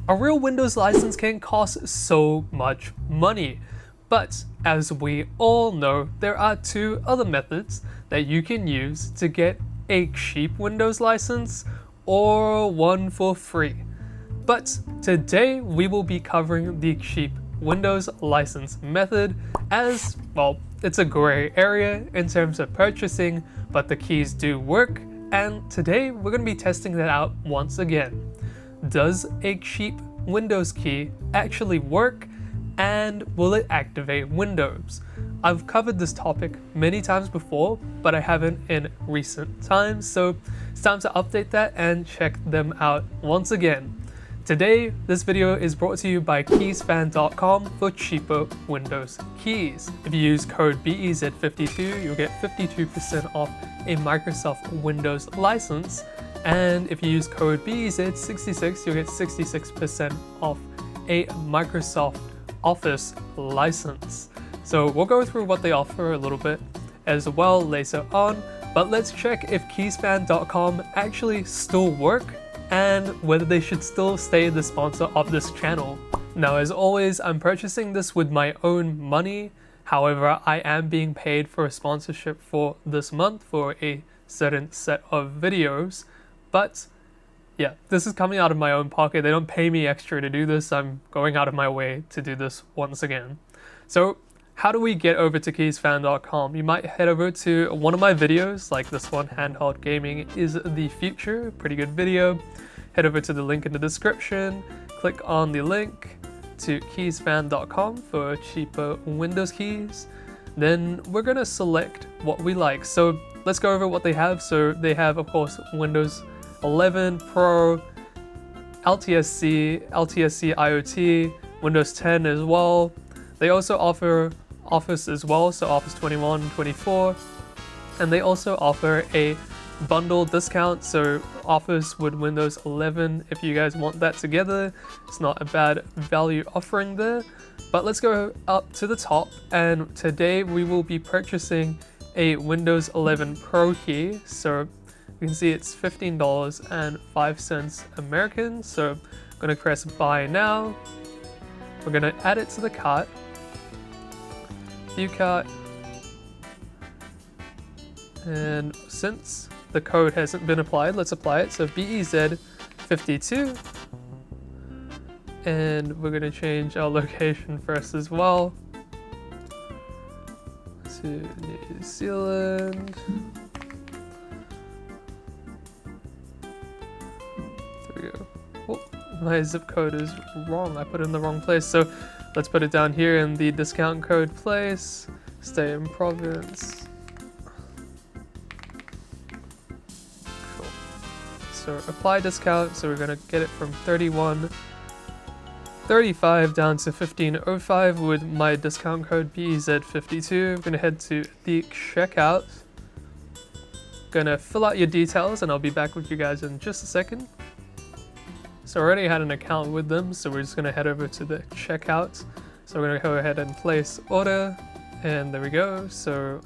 A real Windows license can cost so much money, but as we all know, there are two other methods that you can use to get a cheap Windows license or one for free. But today we will be covering the cheap Windows license method, as, well, it's a gray area in terms of purchasing, but the keys do work, and today we're going to be testing that out once again. Does a cheap Windows key actually work, and will it activate Windows? I've covered this topic many times before, but I haven't in recent times, so it's time to update that and check them out once again. Today, this video is brought to you by Keysfan.com for cheaper Windows keys. If you use code BEZ52, you'll get 52% off a Microsoft Windows license, and if you use code BEZ66, you'll get 66% off a Microsoft Office license. So we'll go through what they offer a little bit as well later on, but let's check if Keysfan.com actually still work and whether they should still stay the sponsor of this channel. Now, as always, I'm purchasing this with my own money. However, I am being paid for a sponsorship for this month for a certain set of videos. But yeah, this is coming out of my own pocket. They don't pay me extra to do this. I'm going out of my way to do this once again. So how do we get over to Keysfan.com? You might head over to one of my videos, like this one, Handheld Gaming is the Future, pretty good video. Head over to the link in the description, click on the link to Keysfan.com for cheaper Windows keys. Then we're gonna select what we like. So let's go over what they have. So they have, of course, Windows 11 Pro, LTSC IoT, Windows 10 as well. They also offer Office as well, so Office 21 and 24, and they also offer a bundle discount, so Office with Windows 11 if you guys want that together. It's not a bad value offering there. But let's go up to the top, and today we will be purchasing a Windows 11 Pro key. So you can see it's $15.05 American, so I'm going to press buy now. We're going to add it to the cart. View cart, and since the code hasn't been applied, let's apply it. So BEZ52, and we're going to change our location first as well to New Zealand. There we go. Oh, my zip code is wrong. I put it in the wrong place. So let's put it down here in the discount code place. Stay in province. Cool. So apply discount. So we're gonna get it from 31.35 down to 15.05 with my discount code BEZ52. I'm gonna head to the checkout. Gonna fill out your details, and I'll be back with you guys in just a second. So I already had an account with them, so we're just going to head over to the checkout. So we're going to go ahead and place order, and there we go. So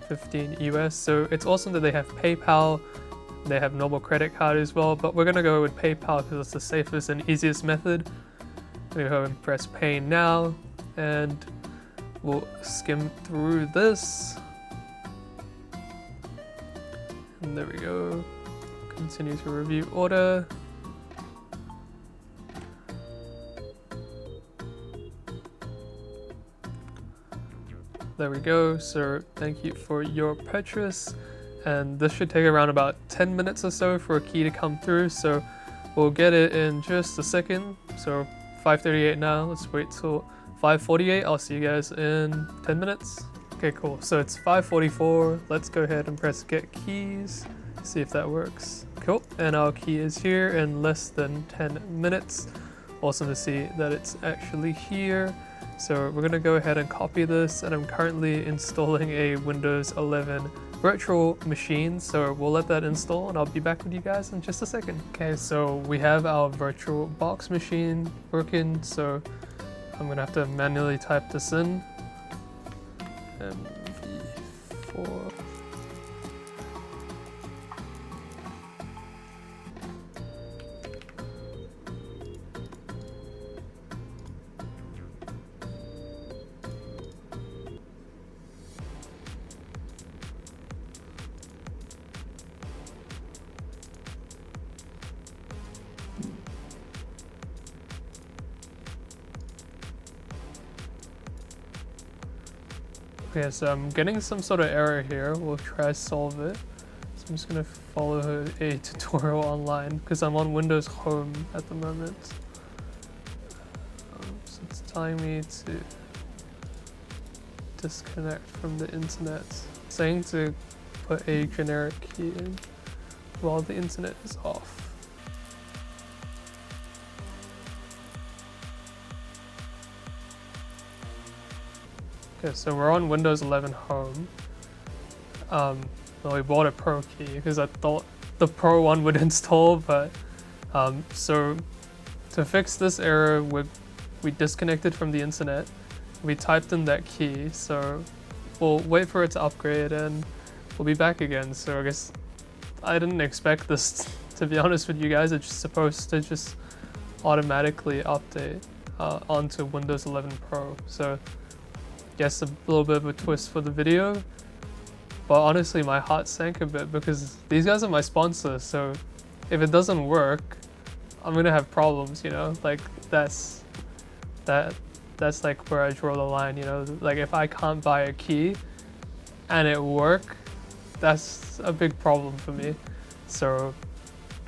15 US. So it's awesome that they have PayPal, they have normal credit card as well, but we're going to go with PayPal because it's the safest and easiest method. I'm going to go and press pay now, and we'll skim through this. And there we go. Continue to review order. There we go. So thank you for your purchase, and this should take around about 10 minutes or so for a key to come through, so we'll get it in just a second. So 5:38 now, let's wait till 5:48. I'll see you guys in 10 minutes. Okay, cool. So it's 5:44. Let's go ahead and press get keys, see if that works. Cool, and our key is here in less than 10 minutes. Awesome to see that it's actually here. So we're going to go ahead and copy this, and I'm currently installing a Windows 11 virtual machine, so we'll let that install and I'll be back with you guys in just a second. Okay, so we have our virtual box machine working, so I'm going to have to manually type this in. MV4. Okay, so I'm getting some sort of error here. We'll try to solve it. So I'm just gonna follow a tutorial online because I'm on Windows Home at the moment. So it's telling me to disconnect from the internet. It's saying to put a generic key in while the internet is off. Okay, so we're on Windows 11 Home. Well, we bought a Pro key because I thought the Pro one would install, but so to fix this error, we disconnected from the internet. We typed in that key, so we'll wait for it to upgrade and we'll be back again. So I guess I didn't expect this, to be honest with you guys. It's just supposed to just automatically update onto Windows 11 Pro. So guess a little bit of a twist for the video, but honestly my heart sank a bit because these guys are my sponsors, so if it doesn't work I'm gonna have problems, you know. Like that's like where I draw the line, you know. Like if I can't buy a key and it work, that's a big problem for me. So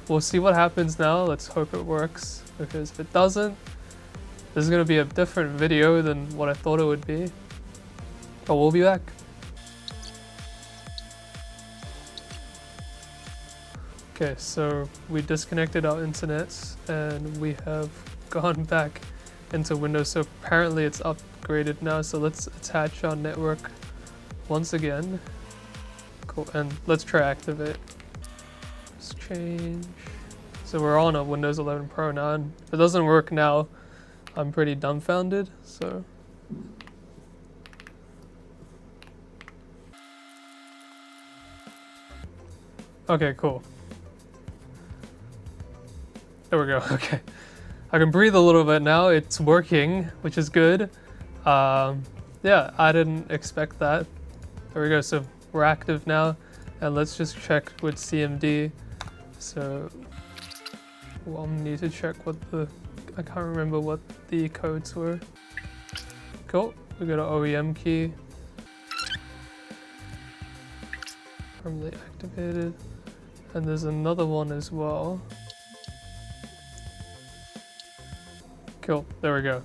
we'll see what happens now. Let's hope it works, because if it doesn't, this is gonna be a different video than what I thought it would be. But we'll be back. Okay, so we disconnected our internet and we have gone back into Windows. So apparently it's upgraded now. So let's attach our network once again. Cool, and let's try activate. Let's change. So we're on a Windows 11 Pro now, and if it doesn't work now, I'm pretty dumbfounded. So okay, cool. There we go. Okay, I can breathe a little bit now. It's working, which is good. Yeah, I didn't expect that. There we go. So we're active now, and let's just check with CMD. So we'll need to check what I can't remember what the codes were. Cool. We got an OEM key. Permanently activated. And there's another one as well. Cool, there we go.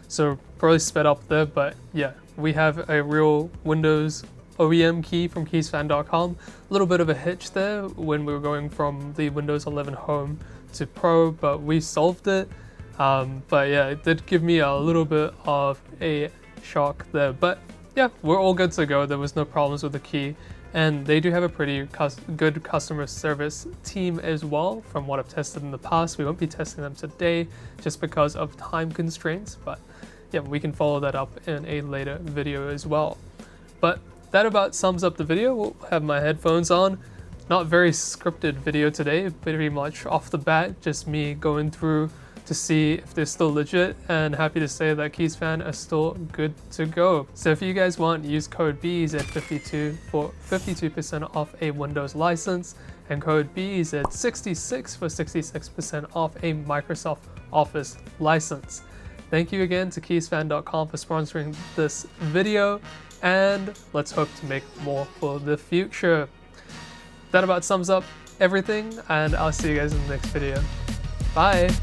So probably sped up there, but yeah, we have a real Windows OEM key from Keysfan.com. A little bit of a hitch there when we were going from the Windows 11 Home to Pro, but we solved it. But yeah, it did give me a little bit of a shock there, but yeah, we're all good to go. There was no problems with the key. And they do have a pretty good customer service team as well, from what I've tested in the past. We won't be testing them today just because of time constraints, but yeah, we can follow that up in a later video as well. But that about sums up the video. We'll have my headphones on. Not very scripted video today, pretty much off the bat, just me going through to see if they're still legit, and happy to say that Keysfan are still good to go. So if you guys want, use code BEEZIT52 for 52% off a Windows license, and code BEEZIT66 for 66% off a Microsoft Office license. Thank you again to Keysfan.com for sponsoring this video, and let's hope to make more for the future. That about sums up everything, and I'll see you guys in the next video. Bye!